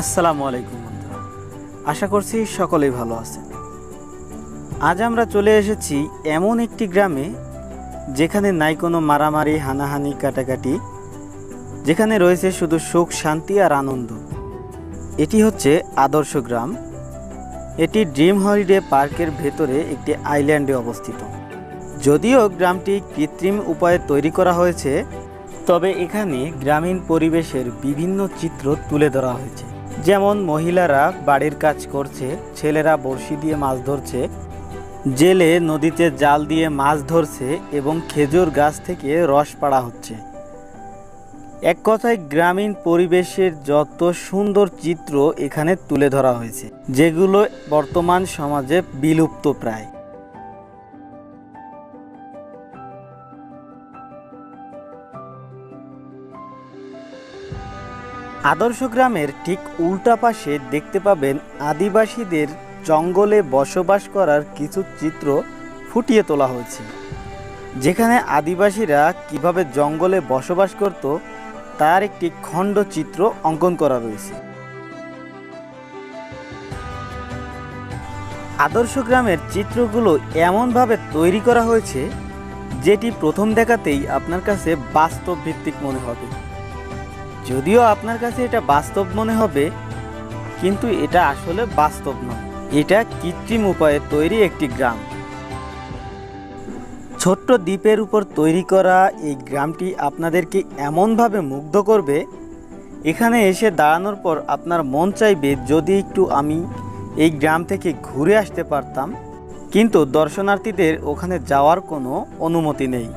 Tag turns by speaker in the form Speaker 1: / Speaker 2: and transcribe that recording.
Speaker 1: আসসালামু আলাইকুম বন্ধুরা, আশা করছি সকলেই ভালো আছেন। আজ আমরা চলে এসেছি এমন একটি গ্রামে যেখানে নাই কোনো মারামারি, হানাহানি, কাটাকাটি, যেখানে রয়েছে শুধু সুখ, শান্তি আর আনন্দ। এটি হচ্ছে আদর্শ গ্রাম। এটি ড্রিম হলিডে পার্কের ভেতরে একটি আইল্যান্ডে অবস্থিত। যদিও গ্রামটি কৃত্রিম উপায়ে তৈরি করা হয়েছে, তবে এখানে গ্রামীণ পরিবেশের বিভিন্ন চিত্র তুলে ধরা হয়েছে। যেমন মহিলারা বাড়ির কাজ করছে, ছেলেরা বড়শি দিয়ে মাছ ধরছে, জেলে নদীতে জাল দিয়ে মাছ ধরছে এবং খেজুর গাছ থেকে রস পাড়া হচ্ছে। এক কথায় গ্রামীণ পরিবেশের যত সুন্দর চিত্র এখানে তুলে ধরা হয়েছে, যেগুলো বর্তমান সমাজে বিলুপ্ত প্রায়। আদর্শ গ্রামের ঠিক উল্টা পাশে দেখতে পাবেন আদিবাসীদের জঙ্গলে বসবাস করার কিছু চিত্র ফুটিয়ে তোলা হয়েছে, যেখানে আদিবাসীরা কিভাবে জঙ্গলে বসবাস করত তার একটি খণ্ডচিত্র অঙ্কন করা রয়েছে। আদর্শ গ্রামের চিত্রগুলো এমনভাবে তৈরি করা হয়েছে যেটি প্রথম দেখাতেই আপনার কাছে বাস্তব ভিত্তিক মনে হবে। যদিও আপনার কাছে এটা বাস্তব মনে হবে, কিন্তু এটা আসলে বাস্তব নয়, এটা কৃত্রিম উপায়ে তৈরি একটি গ্রাম। ছোট্ট দ্বীপের উপর তৈরি করা এই গ্রামটি আপনাদেরকে এমনভাবে মুগ্ধ করবে, এখানে এসে দাঁড়ানোর পর আপনার মন চাইবে যদি একটু আমি এই গ্রাম থেকে ঘুরে আসতে পারতাম, কিন্তু দর্শনার্থীদের ওখানে যাওয়ার কোনো অনুমতি নেই।